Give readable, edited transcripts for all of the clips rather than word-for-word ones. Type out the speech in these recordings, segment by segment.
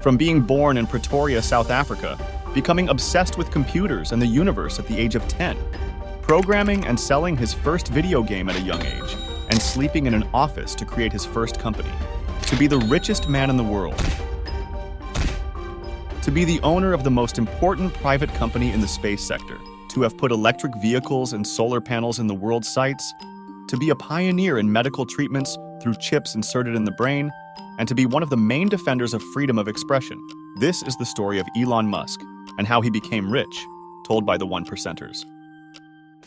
From being born in Pretoria, South Africa, becoming obsessed with computers and the universe at the age of 10, programming and selling his first video game at a young age, and sleeping in an office to create his first company, to be the richest man in the world, to be the owner of the most important private company in the space sector, to have put electric vehicles and solar panels in the world's sights, to be a pioneer in medical treatments through chips inserted in the brain, and to be one of the main defenders of freedom of expression. This is the story of Elon Musk and how he became rich, told by the 1%ers.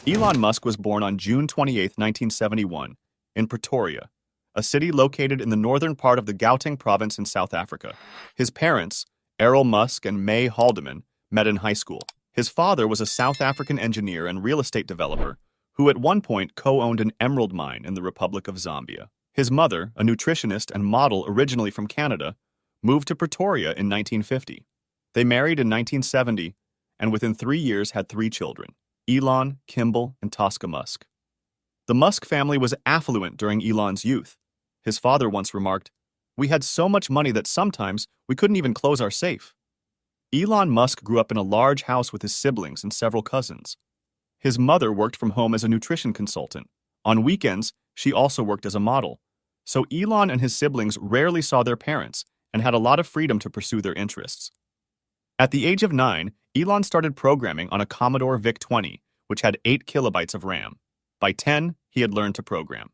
Elon Musk was born on June 28, 1971, in Pretoria, a city located in the northern part of the Gauteng province in South Africa. His parents, Elon Musk and May Haldeman, met in high school. His father was a South African engineer and real estate developer who at one point co-owned an emerald mine in the Republic of Zambia. His mother, a nutritionist and model originally from Canada, moved to Pretoria in 1950. They married in 1970 and within 3 years had 3 children, Elon, Kimball, and Tosca Musk. The Musk family was affluent during Elon's youth. His father once remarked, "We had so much money that sometimes we couldn't even close our safe." Elon Musk grew up in a large house with his siblings and several cousins. His mother worked from home as a nutrition consultant. On weekends, she also worked as a model. So Elon and his siblings rarely saw their parents and had a lot of freedom to pursue their interests. At the age of 9, Elon started programming on a Commodore VIC-20, which had 8 kilobytes of RAM. By 10, he had learned to program.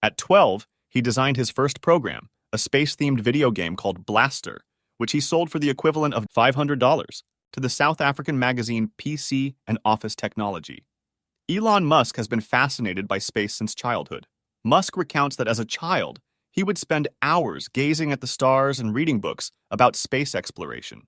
At 12, he designed his first program, a space-themed video game called Blaster, which he sold for the equivalent of $500 to the South African magazine PC and Office Technology. Elon Musk has been fascinated by space since childhood. Musk recounts that as a child, he would spend hours gazing at the stars and reading books about space exploration.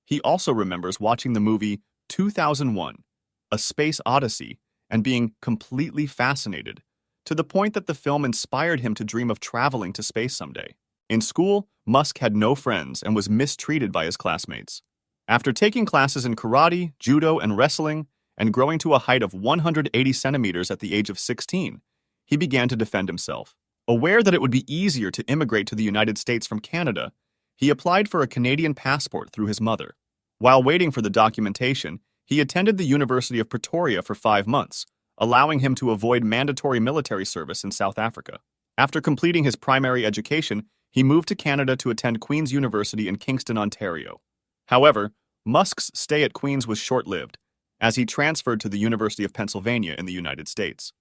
He also remembers watching the movie 2001, A Space Odyssey, and being completely fascinated, to the point that the film inspired him to dream of traveling to space someday. In school, Musk had no friends and was mistreated by his classmates. After taking classes in karate, judo, and wrestling, and growing to a height of 180 centimeters at the age of 16, he began to defend himself. Aware that it would be easier to immigrate to the United States from Canada, he applied for a Canadian passport through his mother. While waiting for the documentation, he attended the University of Pretoria for 5 months, allowing him to avoid mandatory military service in South Africa. After completing his primary education, he moved to Canada to attend Queen's University in Kingston, Ontario. However, Musk's stay at Queen's was short-lived, as he transferred to the University of Pennsylvania in the United States.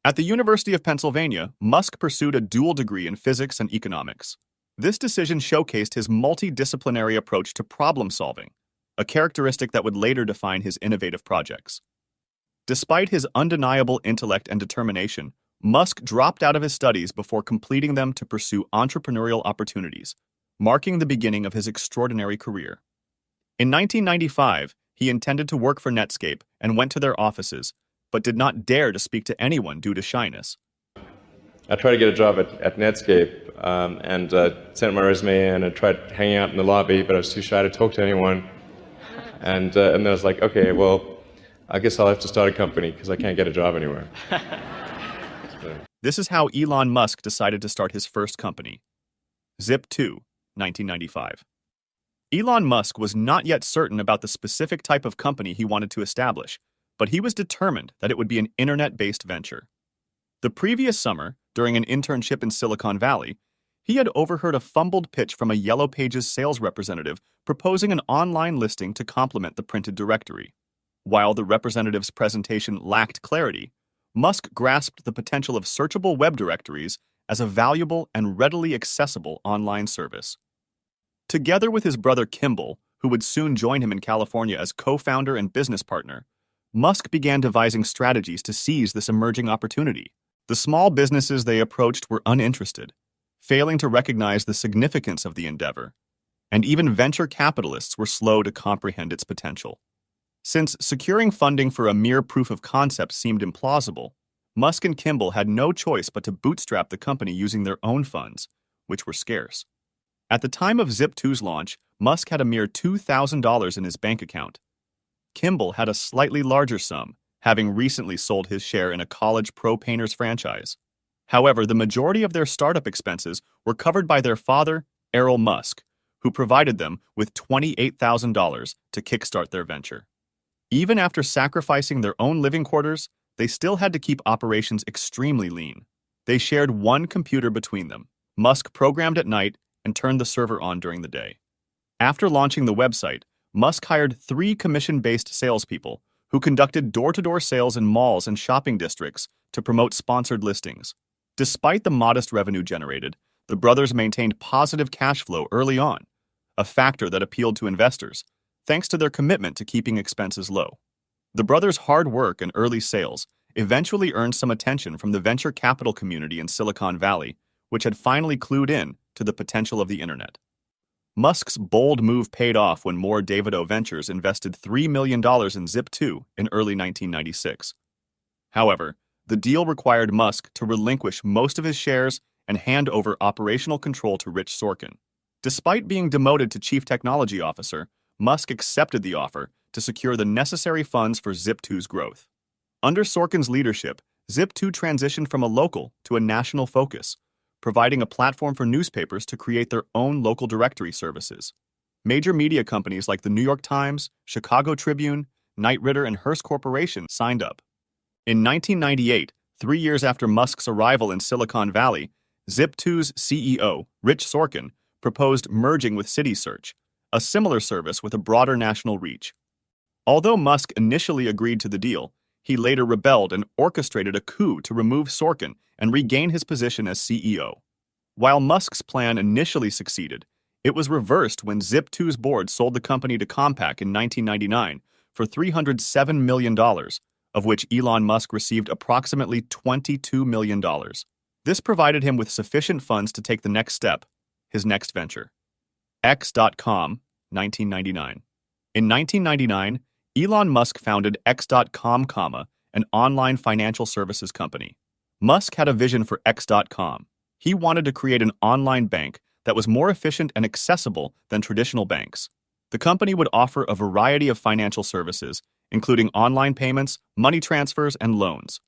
At the University of Pennsylvania, Musk pursued a dual degree in physics and economics. This decision showcased his multidisciplinary approach to problem-solving, a characteristic that would later define his innovative projects. Despite his undeniable intellect and determination, Musk dropped out of his studies before completing them to pursue entrepreneurial opportunities, marking the beginning of his extraordinary career. In 1995, he intended to work for Netscape and went to their offices, but did not dare to speak to anyone due to shyness. I tried to get a job at Netscape and sent my resume in and tried hanging out in the lobby, but I was too shy to talk to anyone. And I was like, okay, well, I guess I'll have to start a company because I can't get a job anywhere. This is how Elon Musk decided to start his first company, Zip2, 1995. Elon Musk was not yet certain about the specific type of company he wanted to establish, but he was determined that it would be an internet-based venture. The previous summer, during an internship in Silicon Valley, he had overheard a fumbled pitch from a Yellow Pages sales representative proposing an online listing to complement the printed directory. While the representative's presentation lacked clarity, Musk grasped the potential of searchable web directories as a valuable and readily accessible online service. Together with his brother Kimball, who would soon join him in California as co-founder and business partner, Musk began devising strategies to seize this emerging opportunity. The small businesses they approached were uninterested, failing to recognize the significance of the endeavor, and even venture capitalists were slow to comprehend its potential. Since securing funding for a mere proof of concept seemed implausible, Musk and Kimball had no choice but to bootstrap the company using their own funds, which were scarce. At the time of Zip2's launch, Musk had a mere $2,000 in his bank account. Kimball had a slightly larger sum, having recently sold his share in a college pro painters franchise. However, the majority of their startup expenses were covered by their father, Elon Musk, who provided them with $28,000 to kickstart their venture. Even after sacrificing their own living quarters, they still had to keep operations extremely lean. They shared one computer between them. Musk programmed at night and turned the server on during the day. After launching the website, Musk hired 3 commission-based salespeople who conducted door-to-door sales in malls and shopping districts to promote sponsored listings. Despite the modest revenue generated, the brothers maintained positive cash flow early on, a factor that appealed to investors, thanks to their commitment to keeping expenses low. The brothers' hard work and early sales eventually earned some attention from the venture capital community in Silicon Valley, which had finally clued in to the potential of the internet. Musk's bold move paid off when Moore Davidow Ventures invested $3 million in Zip2 in early 1996. However, the deal required Musk to relinquish most of his shares and hand over operational control to Rich Sorkin. Despite being demoted to Chief Technology Officer, Musk accepted the offer to secure the necessary funds for Zip2's growth. Under Sorkin's leadership, Zip2 transitioned from a local to a national focus, providing a platform for newspapers to create their own local directory services. Major media companies like the New York Times, Chicago Tribune, Knight Ridder, and Hearst Corporation signed up. In 1998, 3 years after Musk's arrival in Silicon Valley, Zip2's CEO, Rich Sorkin, proposed merging with CitySearch, a similar service with a broader national reach. Although Musk initially agreed to the deal, he later rebelled and orchestrated a coup to remove Sorkin and regain his position as CEO. While Musk's plan initially succeeded, it was reversed when Zip2's board sold the company to Compaq in 1999 for $307 million, of which Elon Musk received approximately $22 million. This provided him with sufficient funds to take the next step, his next venture. X.com, 1999. In 1999, Elon Musk founded X.com, an online financial services company. Musk had a vision for X.com. He wanted to create an online bank that was more efficient and accessible than traditional banks. The company would offer a variety of financial services, including online payments, money transfers, and loans.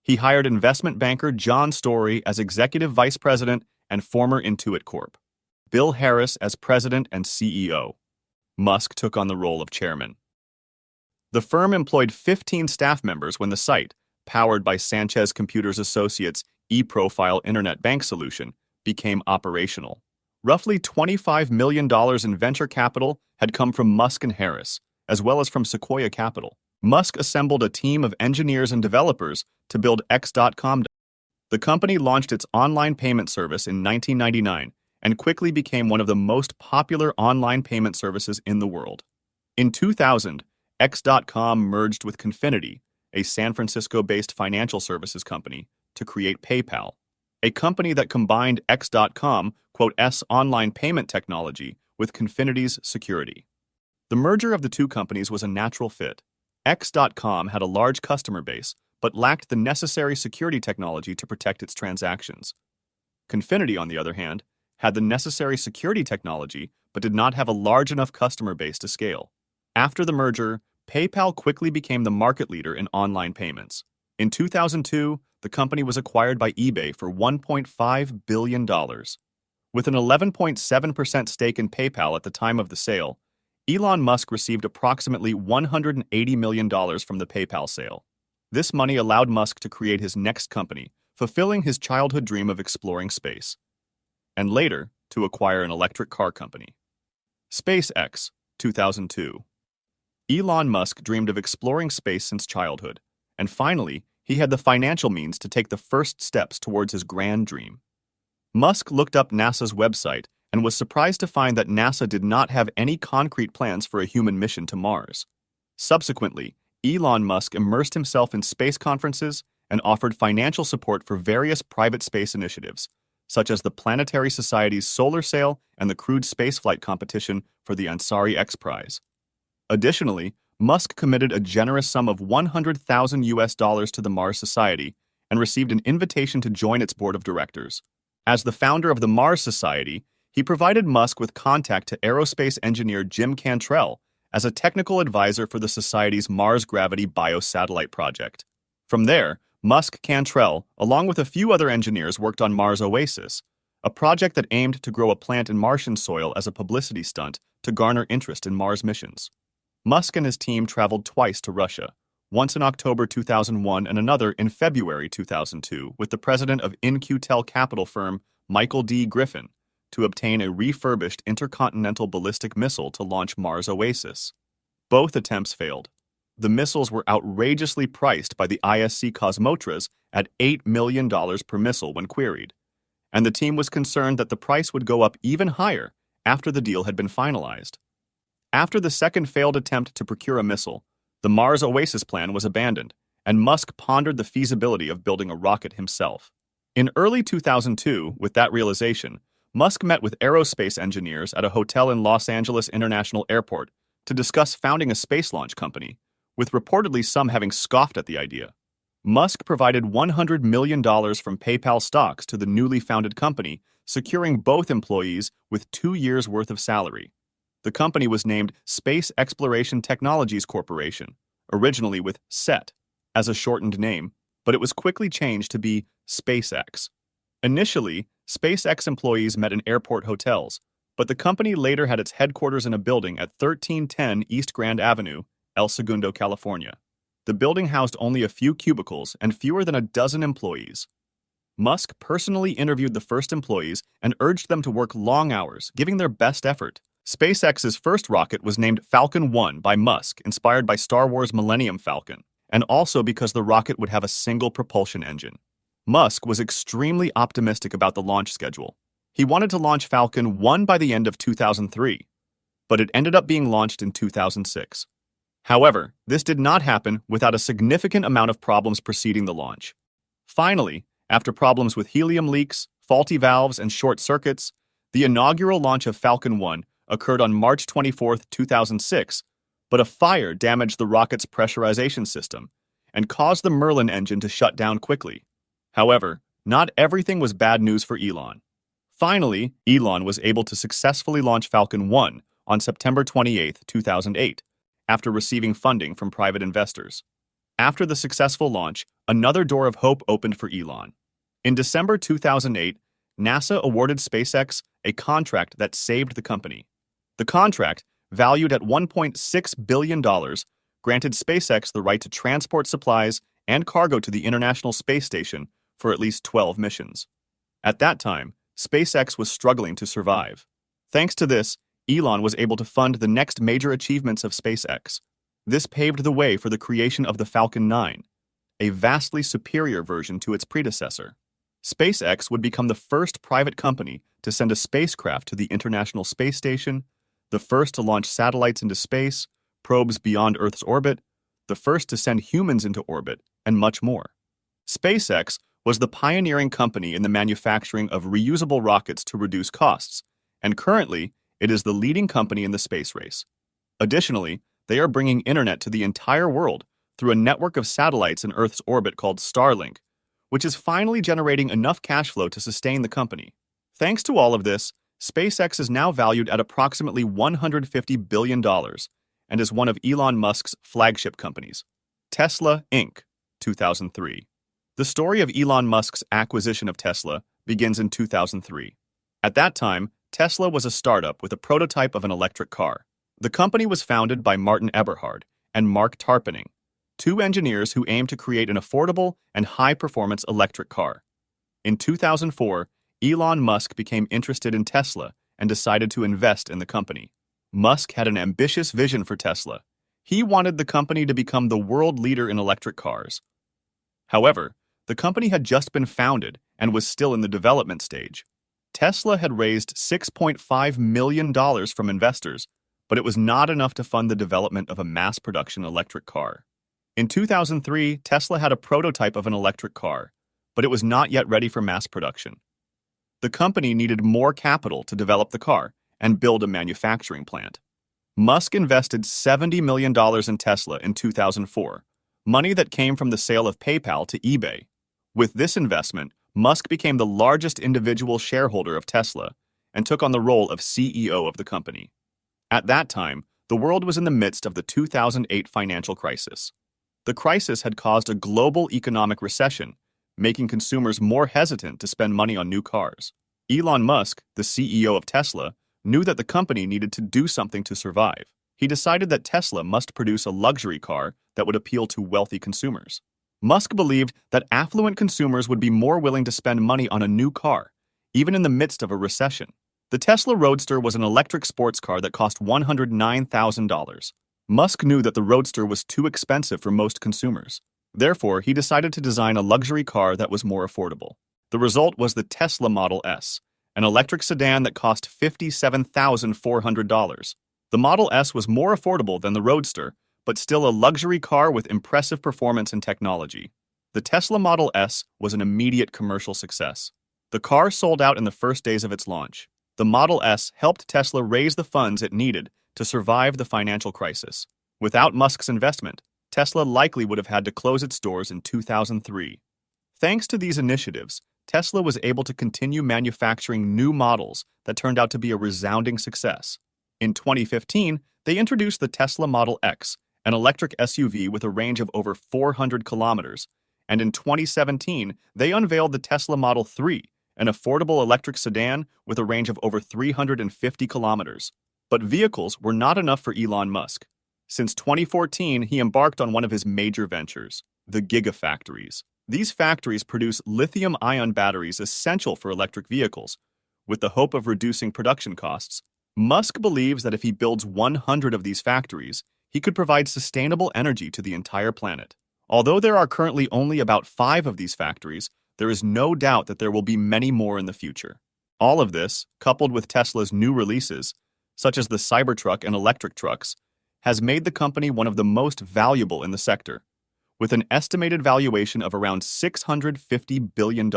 He hired investment banker John Story as executive vice president and former Intuit Corp. Bill Harris as president and CEO. Musk took on the role of chairman. The firm employed 15 staff members when the site, powered by Sanchez Computers Associates' eProfile Internet Bank solution, became operational. Roughly $25 million in venture capital had come from Musk and Harris, as well as from Sequoia Capital. Musk assembled a team of engineers and developers to build X.com. The company launched its online payment service in 1999 and quickly became one of the most popular online payment services in the world. In 2000, X.com merged with Confinity, a San Francisco-based financial services company, to create PayPal, a company that combined X.com's online payment technology with Confinity's security. The merger of the two companies was a natural fit. X.com had a large customer base, but lacked the necessary security technology to protect its transactions. Confinity, on the other hand, had the necessary security technology, but did not have a large enough customer base to scale. After the merger, PayPal quickly became the market leader in online payments. In 2002, the company was acquired by eBay for $1.5 billion. With an 11.7% stake in PayPal at the time of the sale, Elon Musk received approximately $180 million from the PayPal sale. This money allowed Musk to create his next company, fulfilling his childhood dream of exploring space, and later to acquire an electric car company. SpaceX, 2002. Elon Musk dreamed of exploring space since childhood, and finally, he had the financial means to take the first steps towards his grand dream. Musk looked up NASA's website and was surprised to find that NASA did not have any concrete plans for a human mission to Mars. Subsequently, Elon Musk immersed himself in space conferences and offered financial support for various private space initiatives, such as the Planetary Society's solar sail and the crewed spaceflight competition for the Ansari X Prize. Additionally, Musk committed a generous sum of $100,000 to the Mars Society and received an invitation to join its board of directors. As the founder of the Mars Society, he provided Musk with contact to aerospace engineer Jim Cantrell as a technical advisor for the Society's Mars Gravity Biosatellite project. From there, Musk Cantrell, along with a few other engineers, worked on Mars Oasis, a project that aimed to grow a plant in Martian soil as a publicity stunt to garner interest in Mars missions. Musk and his team traveled twice to Russia, once in October 2001 and another in February 2002, with the president of In-Q-Tel capital firm Michael D. Griffin to obtain a refurbished intercontinental ballistic missile to launch Mars Oasis. Both attempts failed. The missiles were outrageously priced by the ISC Cosmotras at $8 million per missile when queried, and the team was concerned that the price would go up even higher after the deal had been finalized. After the second failed attempt to procure a missile, the Mars Oasis plan was abandoned, and Musk pondered the feasibility of building a rocket himself. In early 2002, with that realization, Musk met with aerospace engineers at a hotel in Los Angeles International Airport to discuss founding a space launch company, with reportedly some having scoffed at the idea. Musk provided $100 million from PayPal stocks to the newly founded company, securing both employees with 2 years' worth of salary. The company was named Space Exploration Technologies Corporation, originally with SET as a shortened name, but it was quickly changed to be SpaceX. Initially, SpaceX employees met in airport hotels, but the company later had its headquarters in a building at 1310 East Grand Avenue, El Segundo, California. The building housed only a few cubicles and fewer than a dozen employees. Musk personally interviewed the first employees and urged them to work long hours, giving their best effort. SpaceX's first rocket was named Falcon 1 by Musk, inspired by Star Wars Millennium Falcon, and also because the rocket would have a single propulsion engine. Musk was extremely optimistic about the launch schedule. He wanted to launch Falcon 1 by the end of 2003, but it ended up being launched in 2006. However, this did not happen without a significant amount of problems preceding the launch. Finally, after problems with helium leaks, faulty valves, and short circuits, the inaugural launch of Falcon 1 occurred on March 24, 2006, but a fire damaged the rocket's pressurization system and caused the Merlin engine to shut down quickly. However, not everything was bad news for Elon. Finally, Elon was able to successfully launch Falcon 1 on September 28, 2008, after receiving funding from private investors. After the successful launch, another door of hope opened for Elon. In December 2008, NASA awarded SpaceX a contract that saved the company. The contract, valued at $1.6 billion, granted SpaceX the right to transport supplies and cargo to the International Space Station for at least 12 missions. At that time, SpaceX was struggling to survive. Thanks to this, Elon was able to fund the next major achievements of SpaceX. This paved the way for the creation of the Falcon 9, a vastly superior version to its predecessor. SpaceX would become the first private company to send a spacecraft to the International Space Station, the first to launch satellites into space, probes beyond Earth's orbit, the first to send humans into orbit, and much more. SpaceX was the pioneering company in the manufacturing of reusable rockets to reduce costs, and currently, it is the leading company in the space race. Additionally, they are bringing internet to the entire world through a network of satellites in Earth's orbit called Starlink, which is finally generating enough cash flow to sustain the company. Thanks to all of this, SpaceX is now valued at approximately $150 billion and is one of Elon Musk's flagship companies. Tesla, Inc., 2003. The story of Elon Musk's acquisition of Tesla begins in 2003. At that time, Tesla was a startup with a prototype of an electric car. The company was founded by Martin Eberhard and Mark Tarpenning, two engineers who aimed to create an affordable and high-performance electric car. In 2004, Elon Musk became interested in Tesla and decided to invest in the company. Musk had an ambitious vision for Tesla. He wanted the company to become the world leader in electric cars. However, the company had just been founded and was still in the development stage. Tesla had raised $6.5 million from investors, but it was not enough to fund the development of a mass-production electric car. In 2003, Tesla had a prototype of an electric car, but it was not yet ready for mass production. The company needed more capital to develop the car and build a manufacturing plant. Musk invested $70 million in Tesla in 2004, money that came from the sale of PayPal to eBay. With this investment, Musk became the largest individual shareholder of Tesla and took on the role of CEO of the company. At that time, the world was in the midst of the 2008 financial crisis. The crisis had caused a global economic recession, making consumers more hesitant to spend money on new cars. Elon Musk, the CEO of Tesla, knew that the company needed to do something to survive. He decided that Tesla must produce a luxury car that would appeal to wealthy consumers. Musk believed that affluent consumers would be more willing to spend money on a new car, even in the midst of a recession. The Tesla Roadster was an electric sports car that cost $109,000. Musk knew that the Roadster was too expensive for most consumers. Therefore, he decided to design a luxury car that was more affordable. The result was the Tesla Model S, an electric sedan that cost $57,400. The Model S was more affordable than the Roadster, but still a luxury car with impressive performance and technology. The Tesla Model S was an immediate commercial success. The car sold out in the first days of its launch. The Model S helped Tesla raise the funds it needed to survive the financial crisis. Without Musk's investment, Tesla likely would have had to close its doors in 2003. Thanks to these initiatives, Tesla was able to continue manufacturing new models that turned out to be a resounding success. In 2015, they introduced the Tesla Model X, an electric SUV with a range of over 400 kilometers, and in 2017, they unveiled the Tesla Model 3, an affordable electric sedan with a range of over 350 kilometers. But vehicles were not enough for Elon Musk. Since 2014, he embarked on one of his major ventures, the Gigafactories. These factories produce lithium-ion batteries essential for electric vehicles. With the hope of reducing production costs, Musk believes that if he builds 100 of these factories, he could provide sustainable energy to the entire planet. Although there are currently only about 5 of these factories, there is no doubt that there will be many more in the future. All of this, coupled with Tesla's new releases, such as the Cybertruck and electric trucks, has made the company one of the most valuable in the sector, with an estimated valuation of around $650 billion,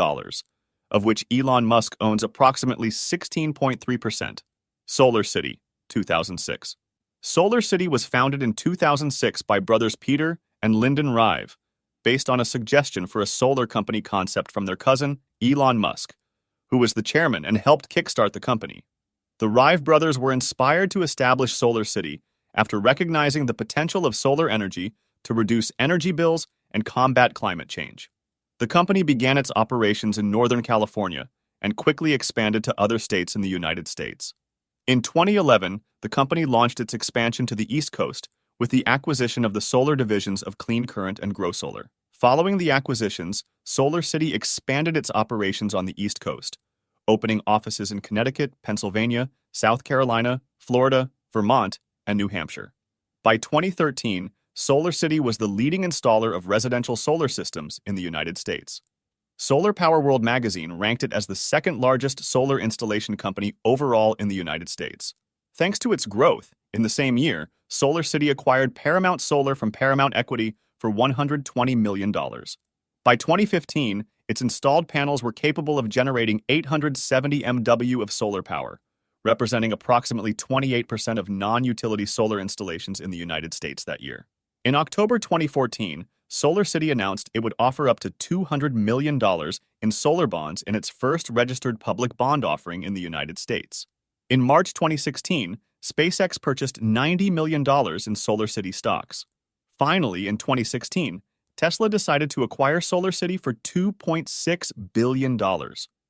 of which Elon Musk owns approximately 16.3%. Solar City, 2006. Solar City was founded in 2006 by brothers Peter and Lyndon Rive, based on a suggestion for a solar company concept from their cousin, Elon Musk, who was the chairman and helped kickstart the company. The Rive brothers were inspired to establish Solar City after recognizing the potential of solar energy to reduce energy bills and combat climate change. The company began its operations in Northern California and quickly expanded to other states in the United States. In 2011, the company launched its expansion to the East Coast with the acquisition of the solar divisions of Clean Current and Grow Solar. Following the acquisitions, Solar City expanded its operations on the East Coast, opening offices in Connecticut, Pennsylvania, South Carolina, Florida, Vermont, and New Hampshire. By 2013, Solar City was the leading installer of residential solar systems in the United States. Solar Power World magazine ranked it as the second largest solar installation company overall in the United States. Thanks to its growth, in the same year, Solar City acquired Paramount Solar from Paramount Equity for $120 million. By 2015, its installed panels were capable of generating 870 MW of solar power, representing approximately 28% of non-utility solar installations in the United States that year. In October 2014, Solar City announced it would offer up to $200 million in solar bonds in its first registered public bond offering in the United States. In March 2016, SpaceX purchased $90 million in Solar City stocks. Finally, in 2016, Tesla decided to acquire Solar City for $2.6 billion.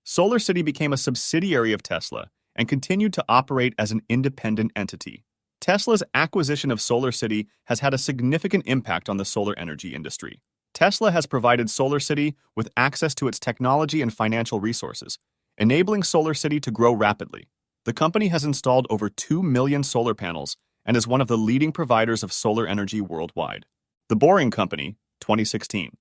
Solar City became a subsidiary of Tesla and continued to operate as an independent entity. Tesla's acquisition of Solar City has had a significant impact on the solar energy industry. Tesla has provided Solar City with access to its technology and financial resources, enabling Solar City to grow rapidly. The company has installed over 2 million solar panels and is one of the leading providers of solar energy worldwide. The Boring Company, 2016.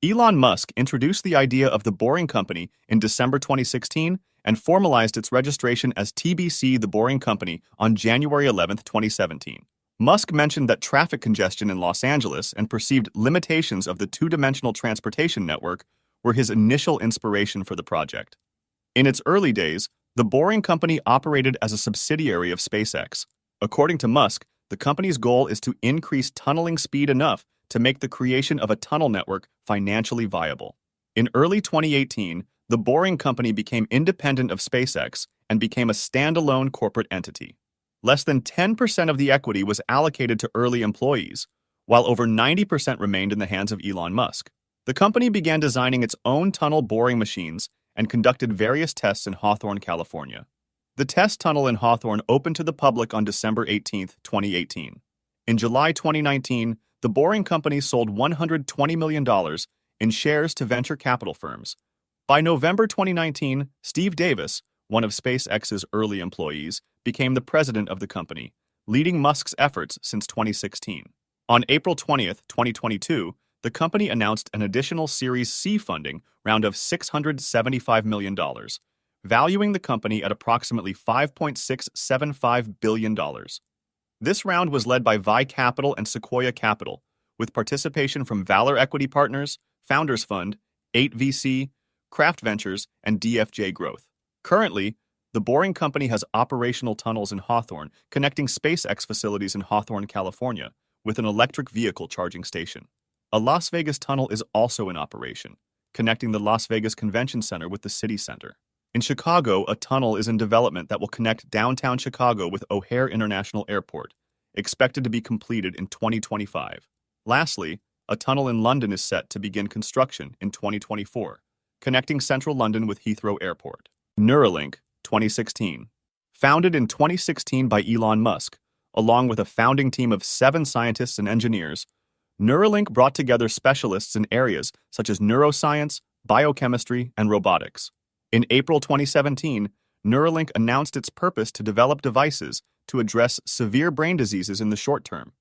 Elon Musk introduced the idea of the Boring Company in December 2016 and formalized its registration as TBC The Boring Company on January 11, 2017. Musk mentioned that traffic congestion in Los Angeles and perceived limitations of the two-dimensional transportation network were his initial inspiration for the project. In its early days, the Boring Company operated as a subsidiary of SpaceX. According to Musk, the company's goal is to increase tunneling speed enough to make the creation of a tunnel network financially viable. In early 2018, the Boring Company became independent of SpaceX and became a standalone corporate entity. Less than 10% of the equity was allocated to early employees, while over 90% remained in the hands of Elon Musk. The company began designing its own tunnel boring machines and conducted various tests in Hawthorne, California. The test tunnel in Hawthorne opened to the public on December 18, 2018. In July 2019, the Boring Company sold $120 million in shares to venture capital firms. By November 2019, Steve Davis, one of SpaceX's early employees, became the president of the company, leading Musk's efforts since 2016. On April 20, 2022, the company announced an additional Series C funding round of $675 million, valuing the company at approximately $5.675 billion. This round was led by Vi Capital and Sequoia Capital, with participation from Valor Equity Partners, Founders Fund, 8VC, Craft Ventures, and DFJ Growth. Currently, the Boring Company has operational tunnels in Hawthorne connecting SpaceX facilities in Hawthorne, California, with an electric vehicle charging station. A Las Vegas tunnel is also in operation, connecting the Las Vegas Convention Center with the city center. In Chicago, a tunnel is in development that will connect downtown Chicago with O'Hare International Airport, expected to be completed in 2025. Lastly, a tunnel in London is set to begin construction in 2024, connecting central London with Heathrow Airport. Neuralink, 2016. Founded in 2016 by Elon Musk, along with a founding team of 7 scientists and engineers, Neuralink brought together specialists in areas such as neuroscience, biochemistry, and robotics. In April 2017, Neuralink announced its purpose to develop devices to address severe brain diseases in the short term,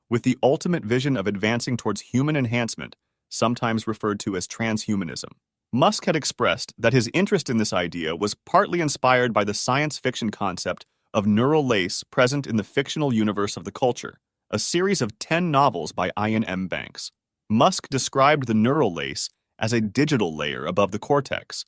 with the ultimate vision of advancing towards human enhancement, sometimes referred to as transhumanism. Musk had expressed that his interest in this idea was partly inspired by the science fiction concept of neural lace present in the fictional universe of The Culture, a series of 10 novels by Ian M. Banks. Musk described the neural lace as a digital layer above the cortex,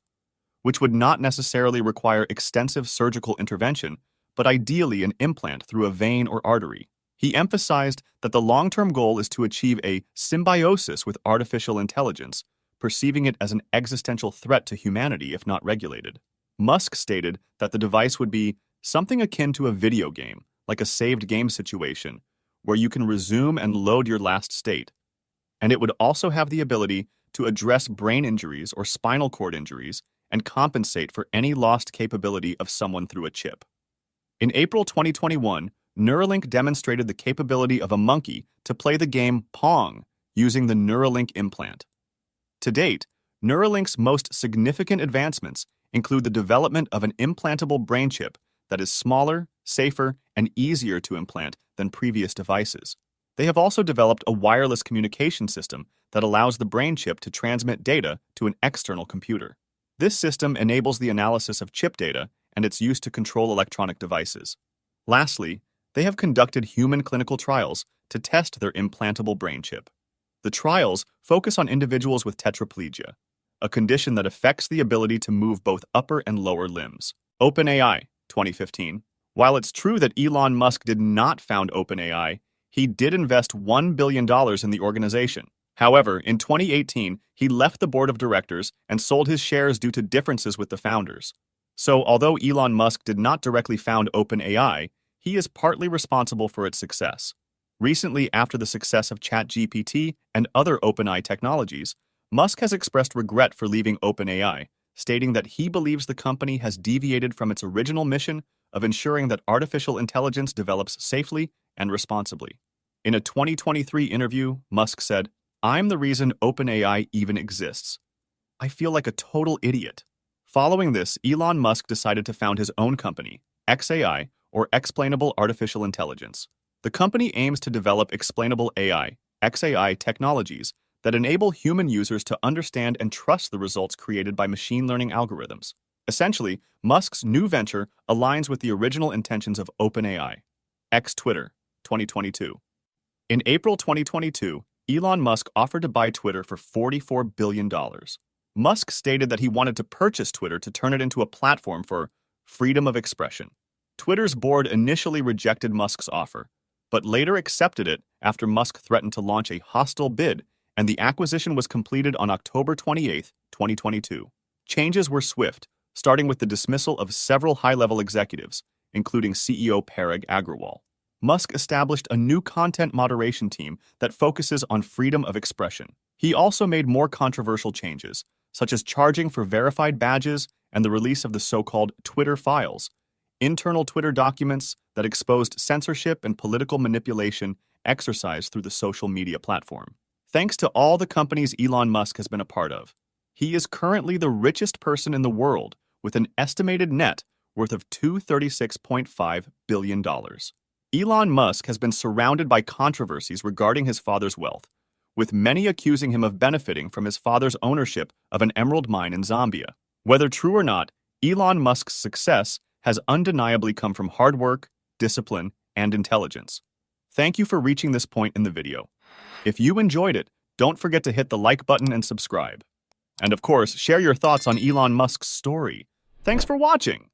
which would not necessarily require extensive surgical intervention, but ideally an implant through a vein or artery. He emphasized that the long-term goal is to achieve a symbiosis with artificial intelligence, perceiving it as an existential threat to humanity if not regulated. Musk stated that the device would be something akin to a video game, like a saved game situation, where you can resume and load your last state. And it would also have the ability to address brain injuries or spinal cord injuries and compensate for any lost capability of someone through a chip. In April 2021, Neuralink demonstrated the capability of a monkey to play the game Pong using the Neuralink implant. To date, Neuralink's most significant advancements include the development of an implantable brain chip that is smaller, safer, and easier to implant than previous devices. They have also developed a wireless communication system that allows the brain chip to transmit data to an external computer. This system enables the analysis of chip data and its use to control electronic devices. Lastly, they have conducted human clinical trials to test their implantable brain chip. The trials focus on individuals with tetraplegia, a condition that affects the ability to move both upper and lower limbs. OpenAI, 2015. While it's true that Elon Musk did not found OpenAI, he did invest $1 billion in the organization. However, in 2018, he left the board of directors and sold his shares due to differences with the founders. So, although Elon Musk did not directly found OpenAI, he is partly responsible for its success. Recently, after the success of ChatGPT and other OpenAI technologies, Musk has expressed regret for leaving OpenAI, stating that he believes the company has deviated from its original mission of ensuring that artificial intelligence develops safely and responsibly. In a 2023 interview, Musk said, "I'm the reason OpenAI even exists. I feel like a total idiot." Following this, Elon Musk decided to found his own company, XAI, or Explainable Artificial Intelligence. The company aims to develop explainable AI, XAI technologies that enable human users to understand and trust the results created by machine learning algorithms. Essentially, Musk's new venture aligns with the original intentions of OpenAI. Twitter, 2022. In April 2022, Elon Musk offered to buy Twitter for $44 billion. Musk stated that he wanted to purchase Twitter to turn it into a platform for freedom of expression. Twitter's board initially rejected Musk's offer, but later accepted it after Musk threatened to launch a hostile bid, and the acquisition was completed on October 28, 2022. Changes were swift, starting with the dismissal of several high-level executives, including CEO Parag Agrawal. Musk established a new content moderation team that focuses on freedom of expression. He also made more controversial changes, such as charging for verified badges and the release of the so-called Twitter files, internal Twitter documents that exposed censorship and political manipulation exercised through the social media platform. Thanks to all the companies Elon Musk has been a part of, he is currently the richest person in the world with an estimated net worth of $236.5 billion. Elon Musk has been surrounded by controversies regarding his father's wealth, with many accusing him of benefiting from his father's ownership of an emerald mine in Zambia. Whether true or not, Elon Musk's success has undeniably come from hard work, discipline, and intelligence. Thank you for reaching this point in the video. If you enjoyed it, don't forget to hit the like button and subscribe. And of course, share your thoughts on Elon Musk's story. Thanks for watching!